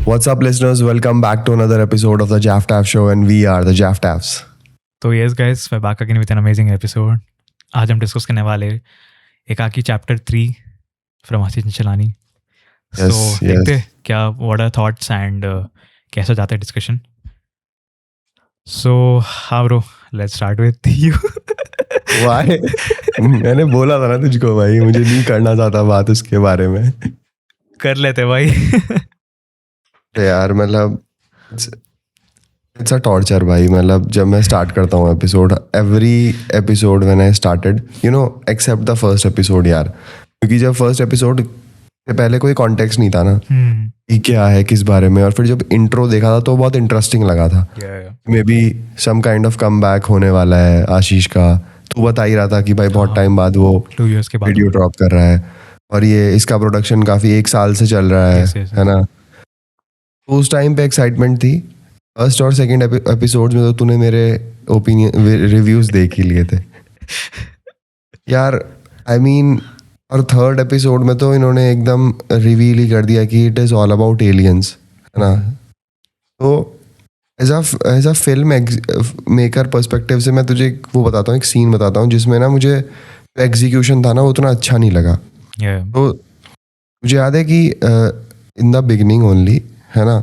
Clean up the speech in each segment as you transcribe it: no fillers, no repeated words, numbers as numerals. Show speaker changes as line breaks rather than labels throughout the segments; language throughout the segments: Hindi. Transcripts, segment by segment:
What's up, listeners? Welcome back to another episode of the Jaff Taff Show, and we are the Jaff Taffs.
तो yes guys, we're back again with an amazing episode. आज हम डिस्कस करने वाले एकाकी चैप्टर 3 फ्रॉम आशीष चलानी.
Yes,
So देखते हैं क्या व्हाट आर थॉट्स एंड कैसा जाता है डिस्कशन. So हाँ bro, let's start with you.
Why? मैंने बोला था ना तुझको भाई, मुझे नहीं करना चाहता बात उसके बारे में.
कर लेते भाई.
यार मतलब इट्स अ टॉर्चर भाई. मतलब जब मैं स्टार्ट करता हूँ episode, every episode when I started, you know, except the first episode यार, क्योंकि जब फर्स्ट एपिसोड से पहले कोई कॉन्टेक्स्ट नहीं था ना कि क्या है किस बारे में, और फिर जब इंट्रो देखा था तो बहुत इंटरेस्टिंग लगा था. Maybe some kind of comeback होने वाला है आशीष का. तू बता ही रहा था कि भाई बहुत टाइम बाद वो
2 years के बाद
वीडियो ड्रॉप कर रहा है, और ये इसका प्रोडक्शन काफी 1 साल से चल रहा है.
Yes.
है ना. तो उस टाइम पे एक्साइटमेंट थी. फर्स्ट और सेकंड एपिसोड में तो तूने मेरे ओपिनियन रिव्यूज देख ही लिए थे यार. आई मीन, और थर्ड एपिसोड में तो इन्होंने एकदम रिवील ही कर दिया कि it is all about aliens, है ना. तो as a film maker perspective से मैं तुझे वो बताता हूँ, एक सीन बताता हूँ जिसमें ना मुझे एग्जीक्यूशन था ना वो उतना अच्छा नहीं लगा. तो मुझे याद है कि इन द बिगिनिंग ओनली, है ना,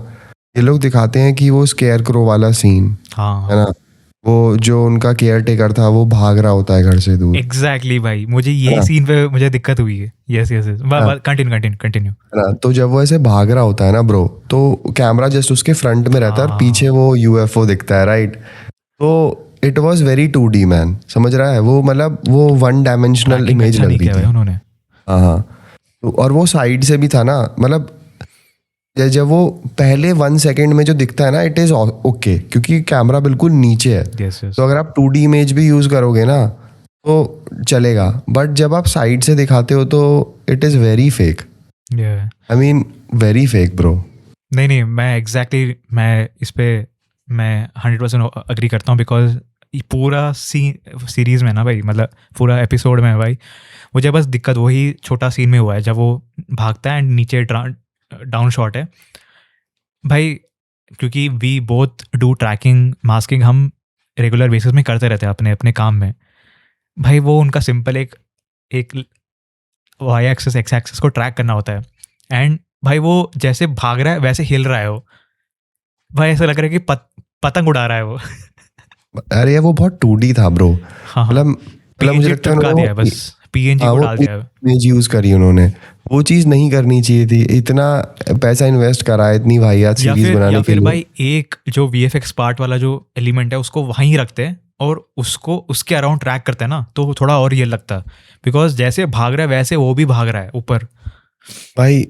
ये लोग दिखाते हैं कि वो स्केयर क्रो वाला सीन, है ना, वो जो उनका केयर टेकर था वो भाग रहा होता है घर से दूर.
एग्जैक्टली भाई, मुझे यही सीन पे मुझे दिक्कत हुई है. Yes continue.
है ना. तो जब वो ऐसे भाग रहा होता है ना ब्रो, तो कैमरा जस्ट उसके फ्रंट में रहता है और पीछे वो यूएफओ दिखता है, राइट. तो it was very 2D man, समझ रहा है वो, मतलब वो 1 डायमेंशनल इमेज लग रही थी
उन्होंने.
हाँ. तो और वो साइड से भी था ना, मतलब जब वो पहले 1 सेकेंड में जो दिखता है ना, इट इज ओके क्योंकि कैमरा बिल्कुल नीचे है. तो अगर आप 2D इमेज भी यूज करोगे ना तो चलेगा, बट जब आप साइड से दिखाते हो तो it is very fake. I mean very fake bro.
नहीं, मैं एग्जैक्टली मैं इस पे मैं 100% अग्री करता हूँ. बिकॉज पूरा सीरीज में ना भाई, मतलब पूरा एपिसोड में भाई, मुझे बस दिक्कत वही छोटा सीन में हुआ है जब वो भागता है एंड नीचे डाउन शॉट है भाई. क्योंकि we both do tracking masking, हम रेगुलर बेसिस में करते रहते हैं अपने अपने काम में भाई. वो उनका सिंपल एक वाई एक्सिस एक्स एक्सिस को ट्रैक करना होता है, एंड भाई वो जैसे भाग रहा है वैसे हिल रहा है वो भाई. ऐसा लग रहा है कि पतंग उड़ा रहा है वो.
अरे वो बहुत 2D था ब्रो. मतलब मुझे लगता है
बस PNG को डाल दिया,
इमेज यूज करी उन्होंने. वो चीज नहीं करनी चाहिए थी. इतना पैसा इन्वेस्ट करा है इतनी वाहियात सीरीज बनाने के लिए.
भाई एक जो VFX पार्ट वाला जो एलिमेंट है उसको वहीं रखते हैं और उसको उसके अराउंड ट्रैक करते हैं ना, तो थोड़ा और ये लगता है. बिकॉज जैसे भाग रहा है वैसे वो भी भाग रहा है ऊपर.
भाई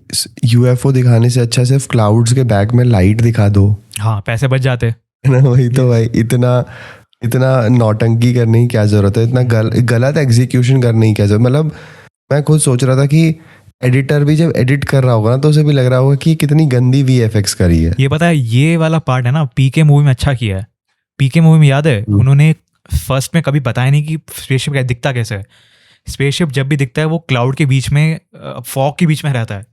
UFO दिखाने से अच्छा सिर्फ क्लाउड्स के बैक में लाइट दिखा दो.
हाँ, पैसे बच जाते
है ना. वही तो भाई, इतना नौटंकी करने की क्या जरूरत है, इतना गलत एग्जीक्यूशन करने की क्या जरूरत. मतलब मैं खुद सोच रहा था कि एडिटर भी जब एडिट कर रहा होगा ना तो उसे भी लग रहा होगा कि कितनी गंदी VFX करी है.
ये पता है, ये वाला पार्ट है ना PK मूवी में अच्छा किया है. PK मूवी में याद है उन्होंने फर्स्ट में कभी बताया नहीं कि स्पेसशिप दिखता कैसे है. स्पेसशिप जब भी दिखता है वो क्लाउड के बीच में, फॉग के बीच में रहता है,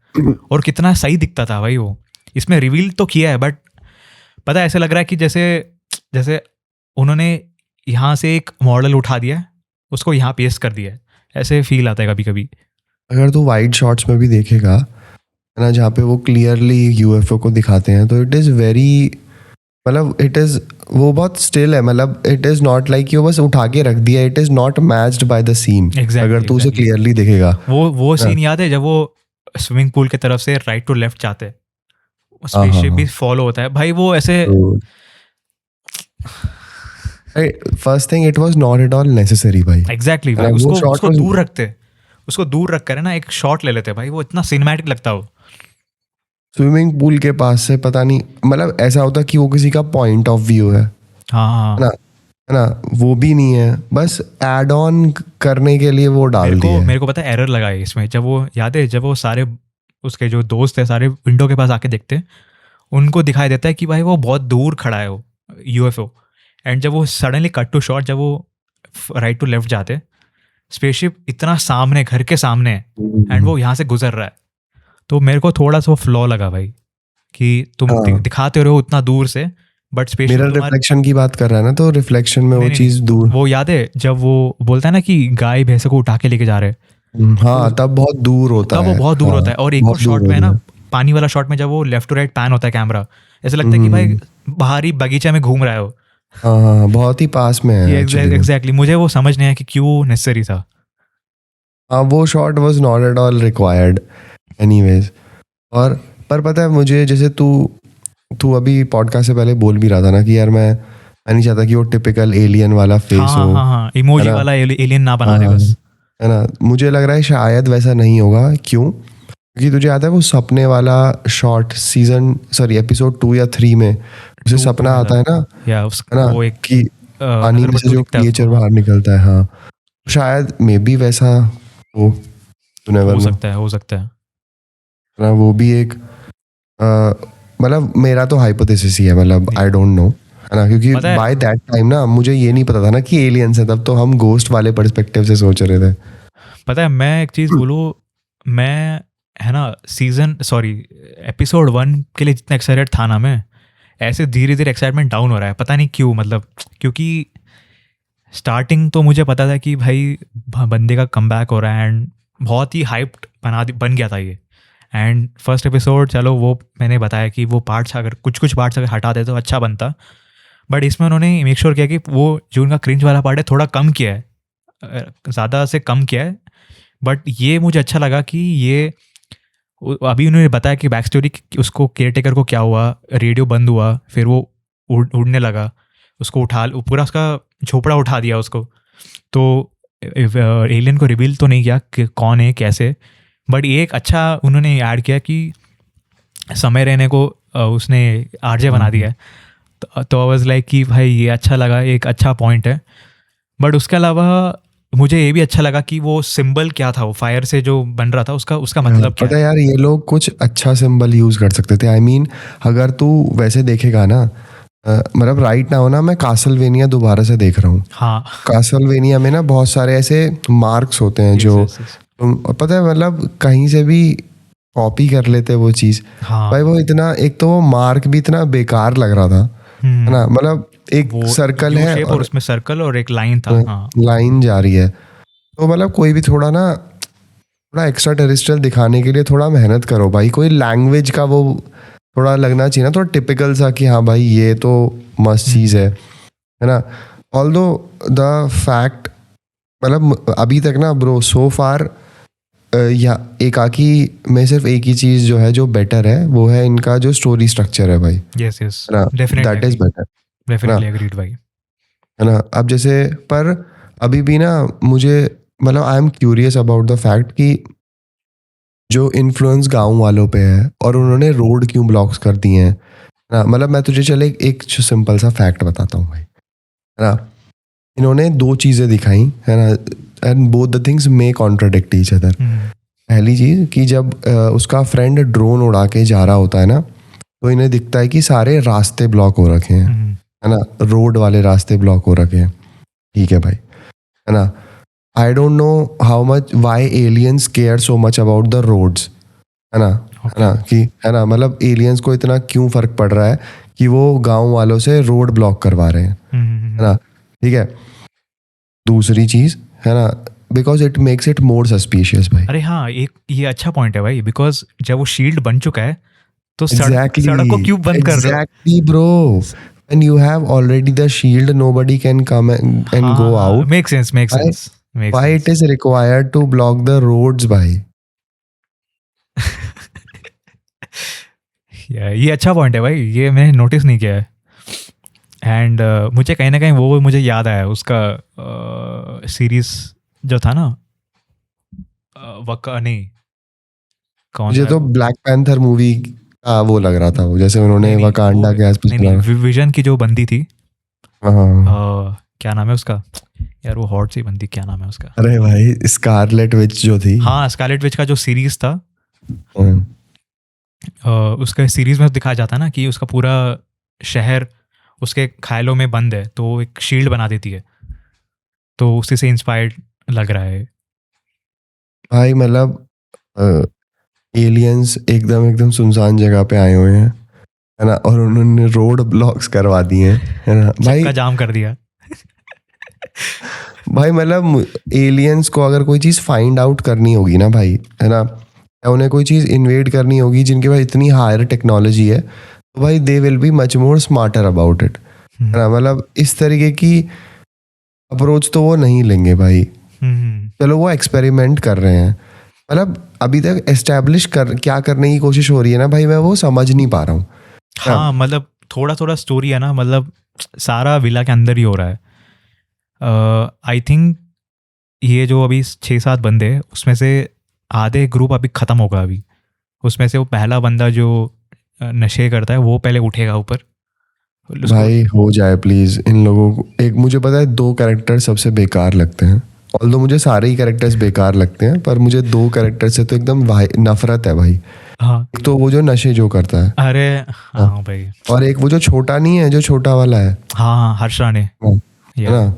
और कितना सही दिखता था भाई वो. इसमें रिवील तो किया है, बट पता है ऐसा लग रहा है कि जैसे उन्होंने यहाँ से एक मॉडल उठा दिया, उसको यहाँ पेस्ट कर दिया है. ऐसे फील आता है कभी कभी. अगर
तू वाइड शॉट्स में भी देखेगा ना, जहाँ पे वो क्लियरली UFO को दिखाते हैं, तो इट इज़ वेरी, मतलब इट इज़ वो बहुत स्टिल है. मतलब इट इज़ नॉट लाइक वो बस उठा के रख दिया. It is not matched by the scene. अगर तू उसे क्लियरली देखेगा,
वो सीन याद है जब वो स्विमिंग पूल की तरफ से राइट टू लेफ्ट जाते हैं, स्पेसशिप भी फॉलो होता है भाई. वो ऐसे
first thing, it was not at all necessary भाई.
एग्जैक्टली भाई. उसको दूर रखते, उसको दूर रख कर ना एक शॉट ले लेते भाई, वो इतना सिनेमैटिक लगता हो.
स्विमिंग पूल के पास से पता नहीं, मतलब ऐसा होता कि वो किसी का पॉइंट ऑफ व्यू है.
हाँ,
है ना, वो भी नहीं है, बस एड ऑन करने के लिए वो डाल दिया.
मेरे को पता है एरर लगा है इसमें. जब वो याद है, जब वो सारे उसके जो दोस्त है सारे विंडो के पास आके देखते हैं, उनको दिखाई देता है कि भाई वो बहुत दूर खड़ा है वो UFO. एंड जब वो सडनली कट टू शॉट, जब वो राइट टू लेफ्ट जाते, स्पेसशिप इतना सामने, घर के सामने है, एंड वो यहाँ से गुजर रहा है. तो मेरे को थोड़ा सा फ्लॉ लगा भाई. कि तुम
हाँ।
दिखाते रहो उतना दूर से, बट स्पेशली
मिरर रिफ्लेक्शन की बात कर रहा है ना, तो रिफ्लेक्शन में वो चीज दूर।
वो याद है जब वो बोलता है ना कि गाय भैंसे को उठा के लेके जा रहे हैं,
हाँ, तब बहुत दूर होता
तब वो
है।
बहुत दूर
हाँ,
होता है। और एक और
बहुत दूर
शॉट में है ना,
होता है।
पानी वाला शॉट में जब वो लेफ्ट टू राइट पैन होता है कैमरा, ऐसा लगता है कि भाई बाहर ही बगीचे में घूम रहा है वो।
हाँ हाँ, बहुत ही पास में है
ये
एक्चुअली वो।
एग्जैक्टली मुझे वो समझ नहीं आया कि क्यों नेसेसरी था।
हाँ, वो shot was not at all required anyways. और पर पता है मुझे, जैसे तू तू अभी पॉडकास्ट से पहले बोल भी रहा था ना कि यार मैं नहीं चाहता कि वो टिपिकल एलियन वाला फेस
हाँ
हो,
हाँ हाँ,
है
इमोजी
ना।
वाला एलियन ना बना
हाँ
दे
हाँ,
बस।
है ना। मुझे लग रहा है शायद वैसा नहीं होगा। क्यों? क्योंकि तुझे याद है वो सपने वाला शॉट एपिसोड 2 या 3 में उसे
2
सपना
में
आता
था
है ना,
या
है ना,
वो एक
कि पानी में से
नजरबट्टू
जो
दिखता है उसको,
क्रिएचर
हाँ।
बाहर निकलता है। हाँ, शायद मे बी वैसा हो, यू नेवर
हो
नो।
सकता है, हो सकता है।
ना, वो भी एक अ, मतलब मेरा तो हाइपोथेसिस ही है, मतलब आई
Yeah.
डोंट नो, है ना। क्योंकि
पता है,
बाय दैट टाइम ना मुझे ये नहीं पता था ना कि एलियंस है, तब तो हम गोस्ट वाले पर्सपेक्टिव से सोच रहे थे।
मैं एक चीज़ बोलूँ, मैं है ना एपिसोड 1 के लिए जितना एक्साइटेड था ना मैं, ऐसे धीरे धीरे एक्साइटमेंट डाउन हो रहा है, पता नहीं क्यों। मतलब क्योंकि स्टार्टिंग तो मुझे पता था कि भाई बंदे का कमबैक हो रहा है, एंड बहुत ही हाइप्ड बन गया था ये। एंड फर्स्ट एपिसोड, चलो वो मैंने बताया कि वो पार्ट्स अगर कुछ पार्ट्स अगर हटा दे तो अच्छा बनता, बट इसमें उन्होंने मेक श्योर किया कि वो जो उनका क्रिंज वाला पार्ट है थोड़ा कम किया है, ज़्यादा से कम किया है। बट ये मुझे अच्छा लगा कि ये अभी उन्होंने बताया कि बैक स्टोरी, उसको केयरटेकर को क्या हुआ, रेडियो बंद हुआ, फिर वो उड़ने लगा, उसको पूरा उसका झोपड़ा उठा दिया उसको। तो एलियन को रिवील तो नहीं किया कि कौन है कैसे, बट ये एक अच्छा उन्होंने ऐड किया कि समय रहने को उसने आरजे बना दिया है। तो आई वाज लाइक कि भाई ये अच्छा लगा, एक अच्छा पॉइंट है। बट उसके अलावा मुझे ये भी अच्छा लगा कि वो सिंबल क्या था, वो फायर से जो बन रहा था, उसका मतलब क्या
पता
है।
है यार, ये लोग कुछ अच्छा सिंबल यूज कर सकते थे। आई मीन अगर तू वैसे देखेगा ना, मतलब राइट नाउ ना मैं कासलवेनिया दोबारा से देख रहा हूँ।
हाँ।
कासलवेनिया में ना बहुत सारे ऐसे मार्क्स होते हैं जो
यस यस।
तुम पता है मतलब कहीं से भी कॉपी कर लेते हैं वो चीज़।
हाँ।
भाई वो इतना, एक तो वो मार्क भी इतना बेकार लग रहा था, है ना। मतलब एक
वो
सर्कल
यू
है
शेप और
और
उसमें सर्कल और एक लाइन था, हाँ।
लाइन जा रही है। तो मतलब कोई भी थोड़ा एक्स्ट्रा टेरिस्ट्रियल दिखाने के लिए थोड़ा मेहनत करो भाई। कोई लैंग्वेज का वो थोड़ा लगना चाहिए ना, थोड़ा टिपिकल सा कि हाँ भाई ये तो मस्त चीज़ है ना। ऑल्दो द फैक्ट, मतलब अभी तक ना ब्रो सो फार, या एकाकी में सिर्फ एक ही चीज़ जो है जो बेटर है वो है इनका जो स्टोरी स्ट्रक्चर है भाई,
यस यस,
है ना। दैट इज
डेफिनेटली
बेटर, है ना।
डेफिनेटली एग्रीड भाई।
है ना। अब जैसे पर अभी भी ना मुझे, मतलब I am curious about the fact कि जो इन्फ्लुएंस गांव वालों पे है और उन्होंने रोड क्यों ब्लॉक्स कर दिए हैं, है ना। मतलब मैं तुझे चले एक सिंपल सा फैक्ट बताता हूँ भाई, है ना। इन्होंने दो चीज़ें दिखाई, है ना, and both the things may contradict each other. पहली चीज़ कि जब उसका फ्रेंड ड्रोन उड़ा के जा रहा होता है ना, तो इन्हें दिखता है कि सारे रास्ते ब्लॉक हो रखे हैं, है ना, रोड वाले रास्ते ब्लॉक हो रखे हैं। ठीक है भाई, है ना। I don't know how much why aliens care so much about the roads, है ना। है ना कि, है ना, मतलब एलियंस को इतना क्यों फर्क पड़ रहा है कि वो गांव वालों से रोड ब्लॉक करवा रहे हैं, है ना। ठीक है। दूसरी चीज़, है ना, because it makes it more suspicious भाई।
अरे हाँ, एक ये अच्छा पॉइंट है भाई, बिकॉज जब वो शील्ड बन चुका है तो सड़क को
Exactly,
क्यों बंद कर रहे हो।
exactly, bro. When you have already the shield, nobody can come and
हाँ
go
हाँ,
out.
Make sense make
Why?
Sense make
Why it
sense.
is required to block the roads, भाई?
ये अच्छा पॉइंट है भाई, ये मैंने नोटिस नहीं किया है। एंड मुझे कहीं ना कहीं वो मुझे याद आया उसका सीरीज जो था ना, वक्का नहीं, कौन
मुझे
सा है
तो
वो।
ब्लैक पैंथर मूवी का वो लग रहा था, वो जैसे उन्होंने
नहीं नहीं वो
वकांडा के आसपास
नहीं
बना।
नहीं, विजन की जो बंदी थी,
हाँ।
क्या नाम है उसका यार, वो हॉट सी बंदी, क्या नाम है उसका।
अरे भाई, स्कारलेट विच जो थी।
हाँ, स्कारलेट विच का जो सीरीज था,
हाँ।
उसका सीरीज में दिखाया जाता है ना कि उसका पूरा शहर उसके ख्यालों में बंद है, तो वो एक शील्ड बना देती है, तो उसी से इंस्पायर्ड लग रहा है।
भाई मतलब एलियंस एकदम एकदम सुनसान जगह पे आए हुए हैं, है ना, और उन्होंने रोड ब्लॉक्स करवा दिए हैं, है ना भाई।
चक्का जाम कर दिया।
भाई मतलब एलियंस को अगर कोई चीज़ फाइंड आउट करनी होगी ना भाई, है ना, या उन्हें कोई चीज़ इन्वेड करनी होगी जिनके पास इतनी हायर टेक्नोलॉजी है, तो भाई they will be much more smarter about it, है ना। मतलब इस तरीके की अप्रोच तो वो नहीं लेंगे भाई। चलो वो एक्सपेरिमेंट कर रहे हैं, मतलब अभी तक एस्टेब्लिश क्या करने की कोशिश हो रही है ना भाई, मैं वो समझ नहीं पा रहा हूँ।
हाँ मतलब थोड़ा थोड़ा स्टोरी है ना, मतलब सारा विला के अंदर ही हो रहा है। आई थिंक ये जो अभी 6-7 बंदे हैं उसमें से आधे ग्रुप अभी ख़त्म होगा अभी। उसमें से वो पहला बंदा जो नशे करता है वो पहले उठेगा ऊपर।
भाई हो जाए प्लीज इन लोगों को। एक मुझे पता है 2 कैरेक्टर सबसे बेकार लगते हैं, ऑल्दो मुझे सारे ही कैरेक्टर्स बेकार लगते हैं, पर मुझे 2 कैरेक्टर से तो एकदम नफरत है भाई।
हाँ
एक तो वो जो नशे जो करता है,
अरे हाँ भाई,
और एक वो जो छोटा नहीं है, जो छोटा वाला है,
हाँ हाँ हर्ष राणे,
है ना।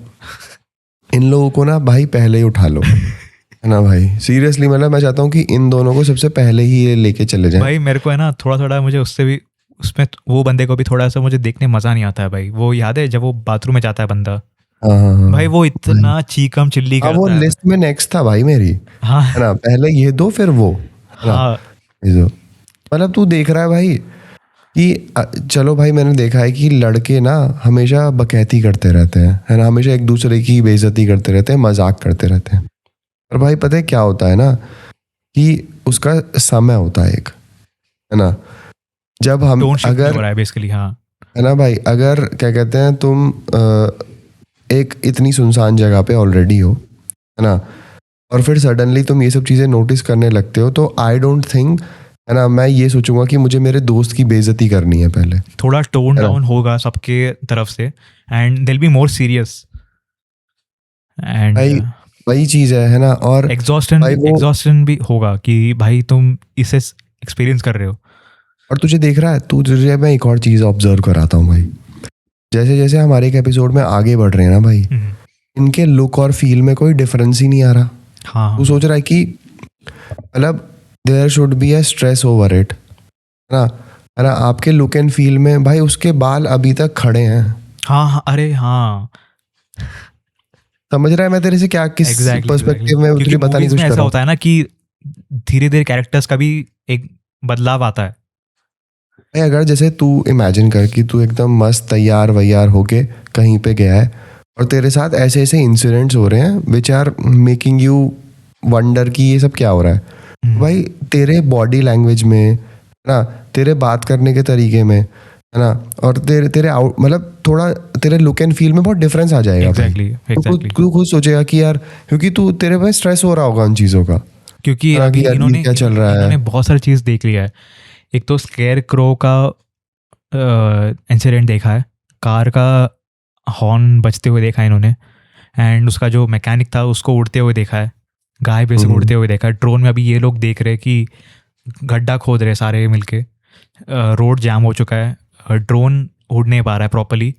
इन लोगों को ना भाई पहले ही उठा लो, है ना भाई, सीरियसली। मतलब मैं चाहता हूँ कि इन दोनों को सबसे पहले ही ये लेके चले जाएं।
भाई मेरे को है ना थोड़ा थोड़ा मुझे उससे भी, उसमें वो बंदे को भी थोड़ा सा मुझे देखने मज़ा नहीं आता है भाई। वो याद है जब वो बाथरूम में जाता है बंदा,
हाँ हाँ हाँ
भाई वो इतना चीकम चिल्ली
हाँ, वो
करता है।
लिस्ट में नेक्स्ट था भाई मेरी,
हाँ
है ना। पहले ये दो फिर वो, है ना,
हाँ
ये दो। मतलब तू देख रहा है भाई कि चलो भाई मैंने देखा है कि लड़के ना हमेशा बकैती करते रहते हैं, है ना, हमेशा एक दूसरे की बेइज्जती करते रहते हैं, मजाक करते रहते हैं। पर भाई पता है क्या होता है ना, कि उसका समय होता है एक, है ना, जब हम
टोन शिफ्ट
अगर,
हो रहा है बेसिकली। हाँ
है ना भाई, अगर क्या कहते हैं तुम एक इतनी सुनसान जगह पे ऑलरेडी हो, है ना, और फिर सडनली तुम ये सब चीज़ें नोटिस करने लगते हो, तो आई डोंट थिंक, है ना, मैं ये सोचूंगा कि मुझे मेरे दोस्त की बेइज्जती करनी है पहले।
थोड़ा टोन
है ना?
डाउन होगा सबके तरफ से, एंड दिल बी मोर सीरियस एंड
भाई वही चीज़ है ना। और
एग्जॉस्टन
भाई वो,
एग्जॉस्टन भी होगा कि भाई तुम इसे एक्सपीरियंस कर रहे हो।
और तुझे देख रहा है, तुझे मैं एक और चीज़ ऑब्जर्व कराता हूँ भाई। जैसे जैसे हमारे एक एपिसोड में आगे बढ़ रहे हैं ना भाई, इनके लुक और फील में कोई डिफरेंस ही नहीं आ रहा।
हाँ
तू सोच रहा है कि मतलब there should be a stress over it, है ना, है ना। आपके लुक एंड फील में भाई उसके बाल अभी तक खड़े हैं।
हाँ हाँ अरे हाँ
समझ रहा है मैं तेरे से क्या, किस
एग्जैक्टली एग्जैक्टली,
पर्सपेक्टिव में
क्योंकि
तुझे बताने की
मूवीज में
कोशिश कर
ऐसा
रहा हूँ।
होता है ना कि धीरे धीरे कैरेक्टर्स का भी एक बदलाव आता है।
भाई अगर जैसे तू इमेजिन कर कि तू एकदम मस्त तैयार वैयार होके कहीं पे गया है, और तेरे साथ ऐसे ऐसे इंसिडेंट्स हो रहे हैं which are making you wonder कि ये सब क्या हो रहा है। भाई तेरे बॉडी लैंग्वेज में, है ना, तेरे बात करने के तरीके में, है ना, और तेरे तेरे आउट मतलब थोड़ा तेरे लुक एंड फील में बहुत डिफरेंस आ जाएगा भाई।
एग्जैक्टली एग्जैक्टली,
तू खुद सोचेगा कि यार, क्योंकि तू तेरे पे स्ट्रेस हो रहा होगा उन चीज़ों का,
क्योंकि
है ना,
अभी
कि यार ये
इन्होंने
क्या चल रहा
इन्होंने
है।
बहुत सारी चीज़ देख लिया है। एक तो स्केयर क्रो का इंसिडेंट देखा है, कार का हॉर्न बजते हुए देखा है इन्होंने, एंड उसका जो मैकेनिक था उसको उड़ते हुए देखा है, गाय भैंस को उड़ते हुए देखा है। ड्रोन में अभी ये लोग देख रहे हैं कि गड्ढा खोद रहे सारे मिलके, रोड जाम हो चुका है, ड्रोन उड़ नहीं पा रहा है प्रॉपरली।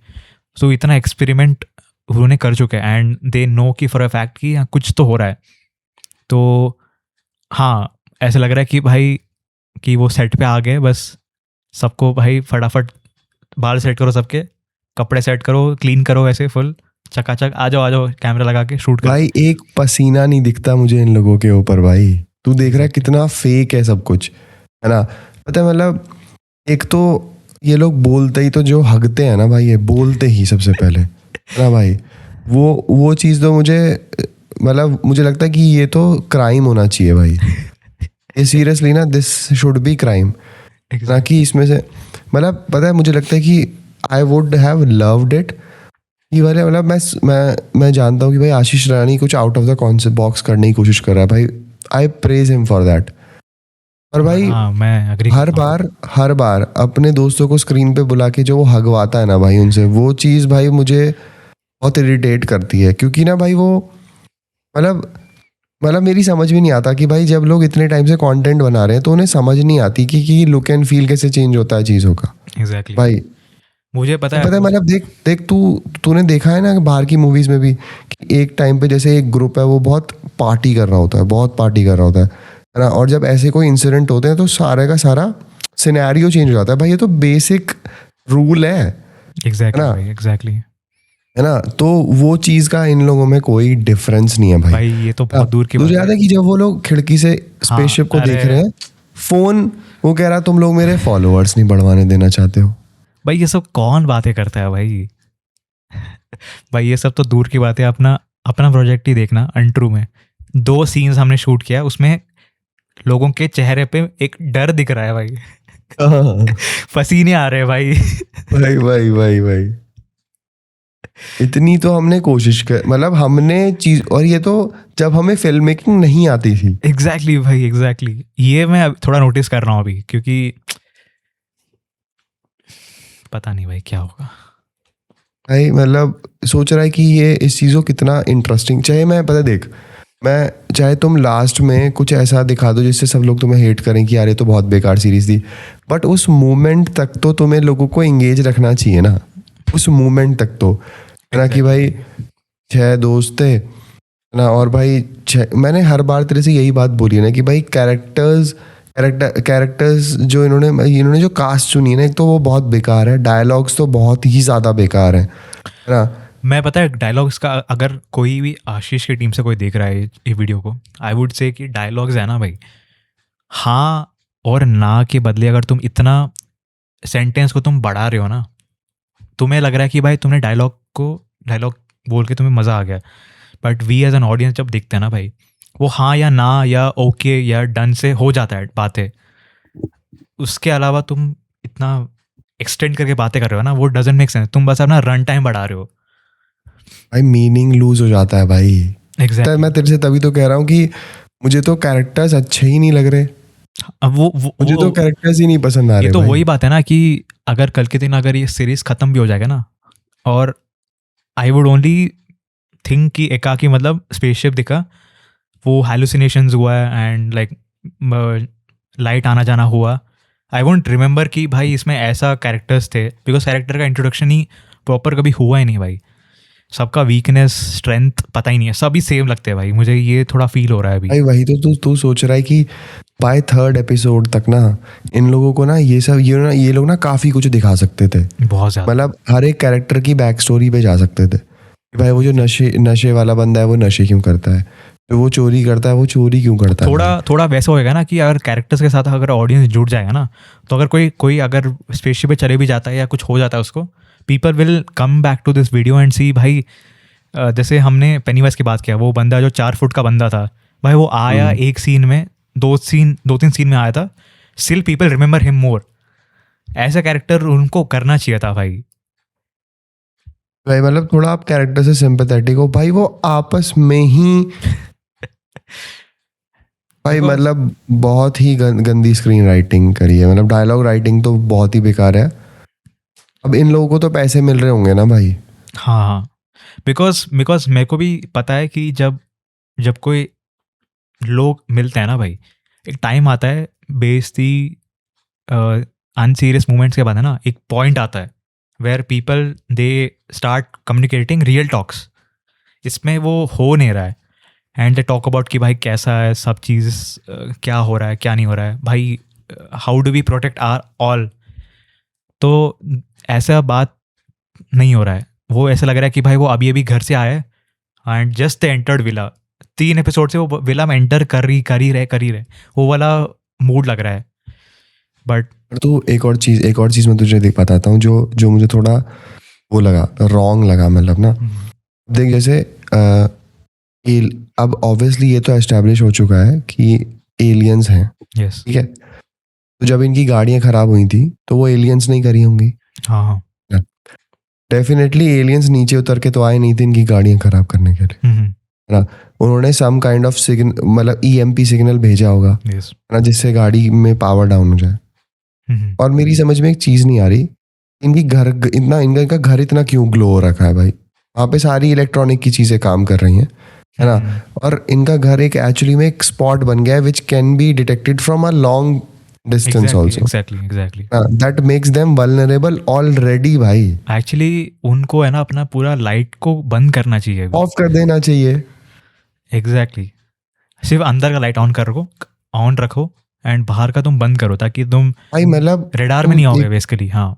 सो इतना एक्सपेरिमेंट उन्होंने कर चुके हैं, एंड दे नो कि फॉर अ फैक्ट कि यहाँ कुछ तो हो रहा है। तो हाँ ऐसा लग रहा है कि भाई कि वो सेट पे आ गए, बस सबको भाई फटाफट बाल सेट करो, सबके कपड़े सेट करो, क्लीन करो, ऐसे फुल चकाचक, आ जाओ कैमरा लगा के शूट कर।
भाई एक पसीना नहीं दिखता मुझे इन लोगों के ऊपर भाई। तू देख रहा है कितना फेक है सब कुछ, है ना। पता है मतलब एक तो ये लोग बोलते ही तो जो हगते हैं ना भाई, ये बोलते ही सबसे पहले, है ना भाई, वो चीज़ तो मुझे मतलब मुझे लगता है कि ये तो क्राइम होना चाहिए भाई। ये सीरियसली ना, दिस शुड बी क्राइम, ना कि इसमें से मतलब पता है मुझे लगता है कि I would have loved it. ये वाले मतलब मैं जानता हूँ कि भाई आशीष रानी कुछ out of the concept box करने की कोशिश कर रहा है भाई, आई प्रेज हिम फॉर दैट। और भाई
हाँ मैं अग्री
हर बार अपने दोस्तों को स्क्रीन पे बुला के जो वो हगवाता है ना भाई उनसे, वो चीज़ भाई मुझे बहुत इरिटेट करती है। क्योंकि ना भाई वो मतलब मेरी समझ में नहीं आता कि भाई जब लोग इतने टाइम से कंटेंट बना रहे हैं तो उन्हें समझ नहीं आती कि लुक एंड फील कैसे चेंज होता है चीज़ों का।
एग्जैक्टली
भाई
मुझे पता है
मतलब देख तूने देखा है ना बाहर की मूवीज में भी कि एक टाइम पे जैसे एक ग्रुप है वो बहुत पार्टी कर रहा होता है, बहुत पार्टी कर रहा होता है ना, और जब ऐसे कोई इंसिडेंट होते हैं तो सारे का सारा सिनेरियो चेंज हो जाता है भाई, ये तो बेसिक रूल है
एग्जैक्टली
ना?
भाई, एग्जैक्टली
है ना? तो वो चीज का इन लोगों में कोई डिफरेंस नहीं है भाई।
भाई, ये तो बहुत दूर की बात
तुझे याद
है।
है कि जब वो लोग खिड़की से
हाँ,
स्पेसशिप को देख
अरे
रहे हैं, फोन, वो कह रहा तुम लोग मेरे फॉलोअर्स नहीं बढ़वाने देना चाहते हो।
भाई, ये सब कौन बातें करता है भाई? भाई ये सब तो दूर की बात है। अपना अपना प्रोजेक्ट ही देखना, अनट्रू में 2 सीन्स हमने शूट किया, उसमें लोगों के चेहरे पे एक डर दिख रहा है भाई।
हाँ,
पसीने आ रहे हैं भाई।
भाई भाई भाई भाई, इतनी तो हमने कोशिश कर, मतलब हमने चीज, और ये तो जब हमें फिल्म मेकिंग नहीं आती थी।
एग्जैक्टली भाई, एग्जैक्टली ये मैं अब थोड़ा नोटिस कर रहा हूँ अभी, क्योंकि पता नहीं भाई क्या होगा।
भाई मतलब सोच रहा है कि ये इस चीज़ को कितना इंटरेस्टिंग, चाहे मैं पता देख, मैं चाहे तुम लास्ट में कुछ ऐसा दिखा दो जिससे सब लोग तुम्हें हेट करें कि यार ये तो बहुत बेकार सीरीज थी, बट उस मोमेंट तक तो तुम्हें लोगों को एंगेज रखना चाहिए ना, उस मोमेंट तक तो, है ना? कि भाई 6 दोस्त थे ना, और भाई मैंने हर बार तेरे से यही बात बोली है ना कि भाई कैरेक्टर्स जो इन्होंने जो कास्ट चुनी है ना, एक तो वो बहुत बेकार है, डायलॉग्स तो बहुत ही ज़्यादा बेकार है ना?
मैं पता है डायलॉग्स का, अगर कोई भी आशीष की टीम से कोई देख रहा है ये वीडियो को, आई वुड से कि डायलॉग्स है ना भाई, हाँ और ना के बदले अगर तुम इतना सेंटेंस को तुम बढ़ा रहे हो ना, तुम्हें लग रहा है कि भाई तुमने डायलॉग बोल के तुम्हें मज़ा आ गया, but we as an audience जब देखते हैं ना भाई, वो हाँ या ना या ओके या डन से हो जाता है बातें, उसके अलावा तुम इतना एक्सटेंड करके बातें कर रहे हो ना, वो डजंट मेक सेंस। तुम बस अपना रन टाइम बढ़ा रहे हो।
भाई मीनिंग लूज हो जाता है भाई।
एग्जैक्टली।
मैं तेरे से तभी तो कह रहा हूँ कि मुझे तो कैरेक्टर्स अच्छे ही नहीं लग रहे,
अब
मुझे तो कैरेक्टर्स ही नहीं पसंद आ
ये
रहे
तो
भाई।
वही बात है ना कि अगर कल के दिन अगर ये सीरीज खत्म भी हो जाएगा ना, और आई वुड ओनली थिंक कि एकाकी मतलब स्पेसशिप दिखा, वो हेलुसिनेशंस हुआ है एंड लाइक लाइट आना जाना हुआ, आई वोंट रिमेंबर कि भाई इसमें ऐसा कैरेक्टर्स थे, बिकॉज कैरेक्टर का इंट्रोडक्शन ही प्रॉपर कभी हुआ ही नहीं भाई। सबका वीकनेस स्ट्रेंथ पता ही नहीं है, सभी सेम लगते हैं भाई, मुझे ये थोड़ा फील हो रहा है अभी।
भाई वही तो तू सोच रहा है कि बाय 3rd एपिसोड तक ना इन लोगों को ना ये लोग ना काफी कुछ दिखा सकते थे,
बहुत ज़्यादा।
मतलब हर एक कैरेक्टर की बैक स्टोरी पे जा सकते थे कि भाई वो जो नशे वाला बंदा है वो नशे क्यों करता है, जो वो चोरी करता है वो चोरी क्यों करता है।
थोड़ा वैसा होएगा ना कि अगर कैरेक्टर्स के साथ अगर ऑडियंस जुड़ जाएगा ना, तो अगर कोई अगर स्पेसशिप पे चले भी जाता है या कुछ हो जाता है उसको, people will come back to this video and see भाई। जैसे हमने पेनीवाइज की बात किया, वो बंदा जो 4 फुट का बंदा था भाई, वो आया एक सीन में, 2-3 सीन में आया था, still people remember him more. ऐसा कैरेक्टर उनको करना चाहिए था भाई।
भाई मतलब थोड़ा आप कैरेक्टर से सिंपैथेटिक हो भाई, वो आपस में ही भाई
Because-
मतलब बहुत ही गंदी स्क्रीन राइटिंग करी है, मतलब डायलॉग राइटिंग तो बहुत ही बेकार है। अब इन लोगों को तो पैसे मिल रहे होंगे ना भाई।
हाँ हाँ, बिकॉज मेरे को भी पता है कि जब जब कोई लोग मिलते हैं ना भाई, एक टाइम आता है बेइज्जती अनसीरियस मूवमेंट्स के बाद, है ना, एक पॉइंट आता है where people they start communicating real talks. इसमें वो हो नहीं रहा है, एंड दे टॉक अबाउट कि भाई कैसा है सब चीज़, क्या हो रहा है क्या नहीं हो रहा है भाई, how do we protect our all. तो ऐसा बात नहीं हो रहा है, वो ऐसा लग रहा है कि भाई वो अभी अभी घर से आए and just entered villa, 3 episode से वो विला में एंटर कर ही रहे, वो वाला मूड लग रहा है। बट
और तू एक और चीज़ मैं तुझे देख बताता हूँ जो जो मुझे थोड़ा वो लगा, रॉन्ग लगा, मतलब ना देख, जैसे अब ऑब्वियसली ये तो एस्टेब्लिश हो चुका है कि एलियंस हैं,
यस,
ठीक है? तो जब इनकी गाड़ियां खराब हुई थी तो वो एलियंस नहीं करी होंगी,
हाँ हाँ,
डेफिनेटली एलियंस नीचे उतर के तो आए नहीं थे इनकी गाड़ियां खराब करने के लिए, है ना? उन्होंने सम काइंड ऑफ सिग्नल, मतलब ईएमपी सिग्नल भेजा होगा,
यस,
है ना, जिससे गाड़ी में पावर डाउन हो जाए। और मेरी समझ में एक चीज नहीं आ रही, इनका घर इतना क्यों ग्लो हो रखा है भाई? वहाँ पे सारी इलेक्ट्रॉनिक की चीजें काम कर रही हैं, है ना? और इनका घर एक एक्चुअली में एक स्पॉट बन गया है which can be detected from a long distance also,
exactly.
That makes them vulnerable already भाई।
एक्चुअली उनको है ना अपना पूरा लाइट को बंद करना चाहिए।
ऑफ कर देना चाहिए।
एग्जैक्टली, सिर्फ अंदर का लाइट ऑन रखो, एंड बाहर का तुम बंद करो ताकि तुम
भाई मतलब
रेडार
तुम
में नहीं आओगे
एक,
बेसिकली। हाँ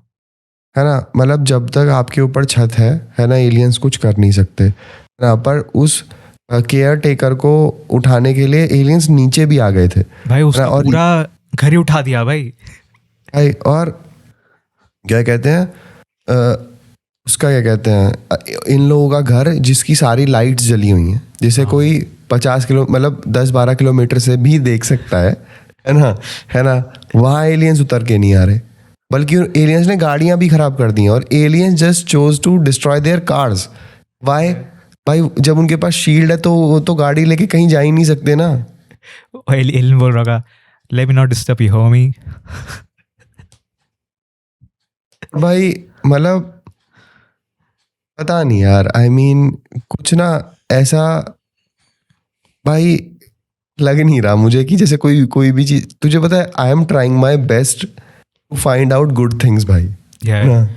है ना, मतलब जब तक आपके ऊपर छत है ना, एलियंस कुछ कर नहीं सकते, है ना, पर उस केयर टेकर को उठाने के लिए एलियंस नीचे भी आ गए थे,
भाई,
है ना।
उसका
और
पूरा घर ही उठा दिया भाई।
भाई और क्या कहते हैं, उसका क्या कहते हैं, इन लोगों का घर जिसकी सारी लाइट्स जली हुई हैं, जिसे
हाँ।
कोई 50 किलो मतलब 10-12 किलोमीटर से भी देख सकता है ना, है ना, वहाँ एलियंस उतर के नहीं आ रहे, बल्कि एलियंस ने गाड़ियां भी खराब कर दी हैं, और aliens just chose to destroy their cars. Why? भाई जब उनके पास शील्ड है तो वो तो गाड़ी लेके कहीं जा ही नहीं सकते ना।
एलियन बोल रहा let me not disturb you Homi.
भाई मतलब पता नहीं यार, आई मीन कुछ ना ऐसा, भाई लग नहीं रहा मुझे कि जैसे कोई कोई भी चीज, तुझे पता है I am trying my best to find out good things भाई, है ना।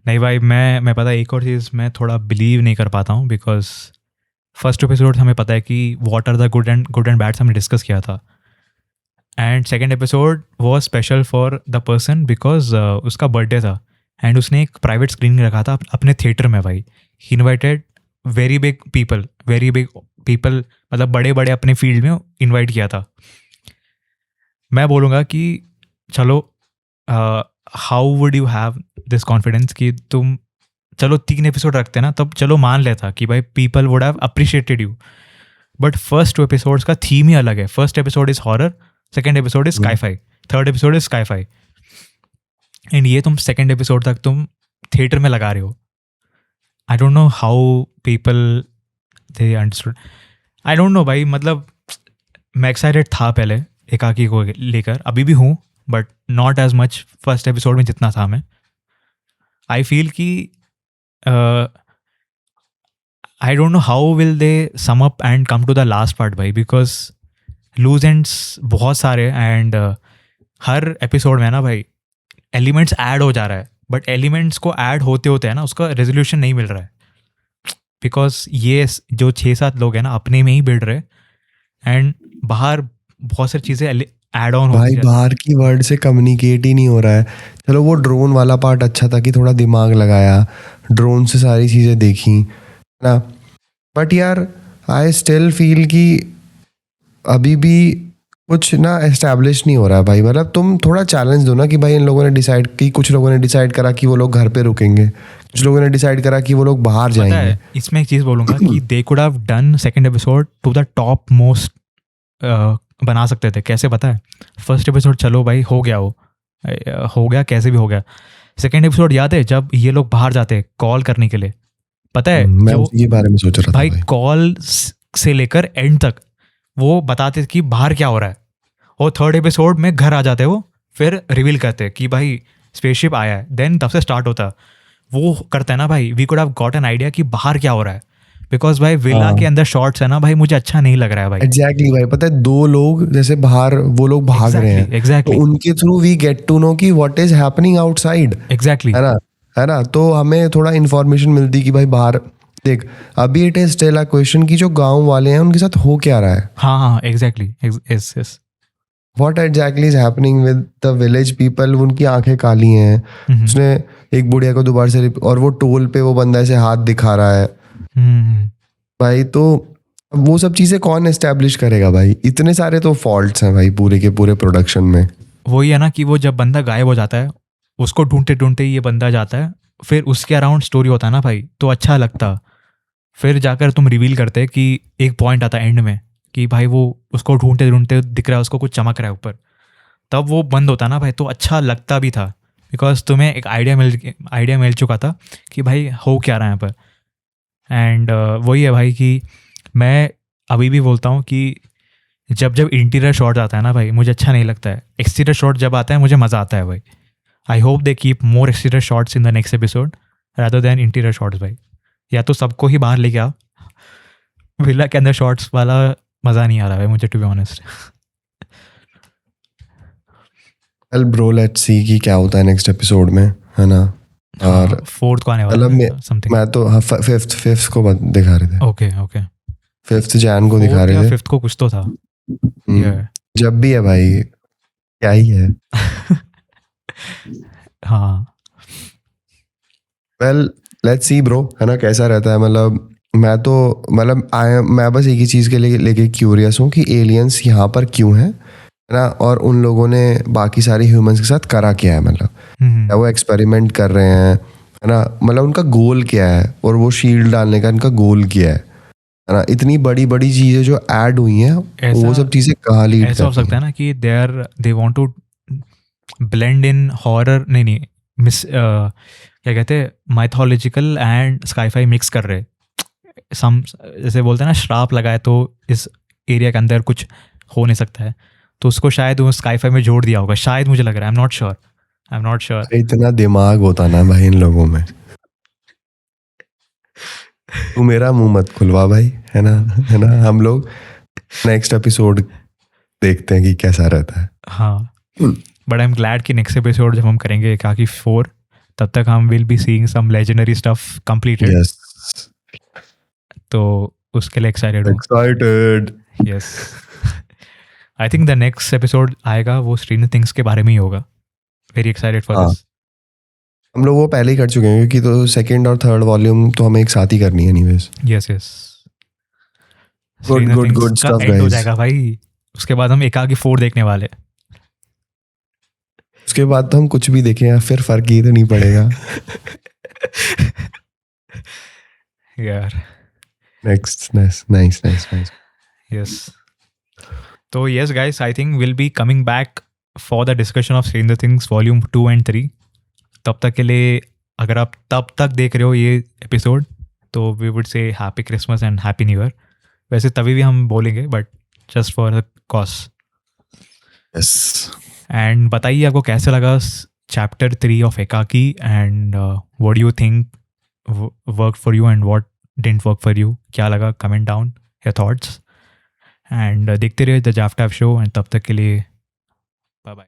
नहीं भाई, मैं पता है एक और चीज़ मैं थोड़ा बिलीव नहीं कर पाता हूँ, बिकॉज फर्स्ट एपिसोड हमें पता है कि what are the good and bads हमने डिस्कस किया था, and second episode was special for the person because उसका बर्थडे था, एंड उसने एक प्राइवेट स्क्रीनिंग रखा था अपने थिएटर में भाई। ही इन्वाइटेड वेरी बिग पीपल, मतलब बड़े बड़े अपने फील्ड में इन्वाइट किया था। मैं बोलूँगा कि चलो, how would you have this confidence कि तुम, चलो 3 एपिसोड रखते ना, तब चलो मान लेता कि भाई people would have appreciated you, but first 2 episodes का थीम ही अलग है। First episode is horror, second episode is sci-fi, third episode is sci-fi, and ये तुम सेकेंड एपिसोड तक तुम थिएटर में लगा रहे हो। आई don't know how people they understood. I don't no भाई, मतलब मैं एक्साइटेड था पहले एकाकी को लेकर, अभी भी हूँ, but not as much first episode में जितना था मैं। आई फील कि I don't know how will they sum up and come to the last part भाई, बिकॉज लूज एंड्स बहुत सारे, एंड हर एपिसोड में ना भाई एलिमेंट्स ऐड हो जा रहा है, बट एलिमेंट्स को ऐड होते होते है ना उसका रेजोल्यूशन नहीं मिल रहा है, बिकॉज ये जो 6-7 लोग हैं ना अपने में ही बिड़ रहे, एंड बाहर बहुत सारी चीज़ें ऐड ऑन
भाई
होती है।
बाहर की वर्ड से कम्युनिकेट ही नहीं हो रहा है। चलो वो ड्रोन वाला पार्ट अच्छा था कि थोड़ा दिमाग लगाया, ड्रोन से सारी चीज़ें देखी, है ना, बट यार आई स्टिल फील कि अभी भी कुछ ना एस्टैब्लिश नहीं हो रहा है भाई। मतलब तुम थोड़ा चैलेंज दो ना कि भाई इन लोगों ने डिसाइड की, कुछ लोगों ने डिसाइड करा कि वो लोग घर पे रुकेंगे, कुछ लोगों ने डिसाइड करा कि वो लोग बाहर
पता
जाएंगे।
है, इसमें एक चीज़ बोलूँगा कि they could have done second episode to the top most, बना सकते थे। कैसे पता है? फर्स्ट एपिसोड चलो भाई हो गया, हो गया कैसे भी हो गया। सेकेंड एपिसोड याद है जब ये लोग बाहर जाते कॉल करने के लिए, पता है
मैं
जो
उसी के बारे में सोच रहा था
भाई
भाई।
कॉल से लेकर एंड तक वो बताते कि बाहर क्या हो रहा है, और थर्ड एपिसोड में घर आ जाते वो, फिर रिवील करते कि भाई स्पेसशिप आया है, देन तब से स्टार्ट होता वो करता है ना भाई। We could have got an idea कि बाहर क्या हो रहा है, बिकॉज भाई विला के अंदर शॉट्स है ना भाई, मुझे अच्छा नहीं लग रहा है भाई।
एग्जैक्टली भाई, पता है 2 लोग जैसे बाहर वो लोग भाग रहे हैं,
एग्जैक्टली
तो उनके through we get to know कि what is happening outside,
exactly.
है ना, है ना, तो हमें थोड़ा इन्फॉर्मेशन मिलती कि भाई बाहर देख। अभी it is still a question कि जो गांव वाले हैं उनके साथ हो क्या रहा है,
हाँ हाँ exactly, yes yes.
What exactly is happening with the village people. उनकी आंखें काली हैं, उसने एक बुढ़िया को दोबारा से और वो टोल पे वो बंदा ऐसे हाथ दिखा रहा है भाई, तो अब वो सब चीज़ें कौन एस्टेब्लिश करेगा भाई? इतने सारे तो फॉल्ट्स हैं भाई पूरे के पूरे प्रोडक्शन में।
वही है ना कि वो जब बंदा गायब हो जाता है, उसको ढूंढते ढूंढते ये बंदा जाता है, फिर उसके अराउंड स्टोरी होता है ना भाई, तो अच्छा लगता। फिर जाकर तुम रिवील करते कि एक पॉइंट आता है एंड में कि भाई वो उसको ढूंढते ढूंढते दिख रहा है, उसको कुछ चमक रहा है ऊपर, तब वो बंद होता ना भाई, तो अच्छा लगता भी था, बिकॉज तुम्हें एक आइडिया मिल चुका था कि भाई हो क्या रहा है यहाँ पर। एंड वही है भाई कि मैं अभी भी बोलता हूँ कि जब जब इंटीरियर शॉट आता है ना भाई मुझे अच्छा नहीं लगता है, एक्सटीरियर शॉट जब आता है मुझे मज़ा आता है भाई। I hope they keep more exterior shots in the next episode rather than interior shots भाई। या तो सबको ही बाहर लेके आओ, विला के अंदर शॉट्स वाला मज़ा नहीं आ रहा है मुझे, to be honest.
Well bro, let's see कि क्या होता है नेक्स्ट एपिसोड में, है ना। और
फोर्थ को आने
मतलब
वाला है समथिंग।
मैं तो हाँ, फिफ्थ को दिखा रहे थे,
ओके ओके,
5 जैन को दिखा रहे थे।
5th को कुछ तो था।
हम्म, जब भी है भाई, क्या ही है.
हाँ
वेल लेट्स सी ब्रो, है ना, कैसा रहता है. मतलब मैं बस एक ही चीज़ के लिए लेके क्यूरियस हूँ कि एलियंस यहाँ पर क्यों है ना, और उन लोगों ने बाकी सारे ह्यूमंस के साथ करा क्या है. मतलब क्या वो एक्सपेरिमेंट कर रहे हैं, है ना, मतलब उनका गोल क्या है, और वो शील्ड डालने का इनका गोल क्या है ना. इतनी बड़ी बड़ी चीज़ें जो ऐड हुई हैं, वो सब चीज़ें कहाँ लीड
ऐसा हो
करती
सकता है
हैं.
ना कि they want to blend in horror, नहीं मिस क्या कहते हैं, माइथोलॉजिकल एंड स्काईफाई मिक्स कर रहे. सम जैसे बोलते हैं ना, श्राप लगाए तो इस एरिया के अंदर कुछ हो नहीं सकता है, तो उसको शायद वो स्काईफाई में जोड़ दिया होगा, शायद, मुझे लग रहा है. I am not sure.
इतना दिमाग होता ना भाई इन लोगों में. तू मेरा मुंह मत खुलवा भाई, है ना, है ना. हम लोग नेक्स्ट एपिसोड देखते हैं कि कैसा रहता है.
हाँ, बट आई एम ग्लैड कि नेक्स्ट एपिसोड जब हम करेंगे एकाकी 4, तब तक हम will be seeing some legendary stuff completed.
Yes,
तो उसके लिए एक्साइटेड हूँ.
Excited.
Yes. I think the next episode आएगा वो स्ट्रेंजर थिंग्स के बारे में ही होगा. वेरी एक्साइटेड फॉर
हाँ,
दिस.
हम लोग वो पहले ही कर चुके हैं, क्योंकि तो सेकंड और थर्ड वॉल्यूम तो हमें एक साथ ही करनी है anyways.
Yes yes.
Good
stranger
good
things
good
का
स्टफ
एंड हो
गाइस.
जाएगा भाई, उसके बाद हम एकाकी 4 देखने वाले.
उसके बाद तो हम कुछ भी देखें या फिर फर्क ही तो नहीं पड़ेगा.
यार.
Next, nice nice nice.
Yes. तो yes guys, I think will be coming back for the discussion of Stranger Things volume 2 and 3. तब तक के लिए, अगर आप तब तक देख रहे हो ये एपिसोड, तो we would say happy Christmas and happy New Year. वैसे तभी भी हम बोलेंगे, but just for the cause.
Yes.
And बताइए आपको कैसे लगा chapter 3 of Ekaki, and what do you think work for you and what didn't work for you. क्या लगा, comment down your thoughts. And देखते रहिए द जाफ्ट शो. एंड तब तक के लिए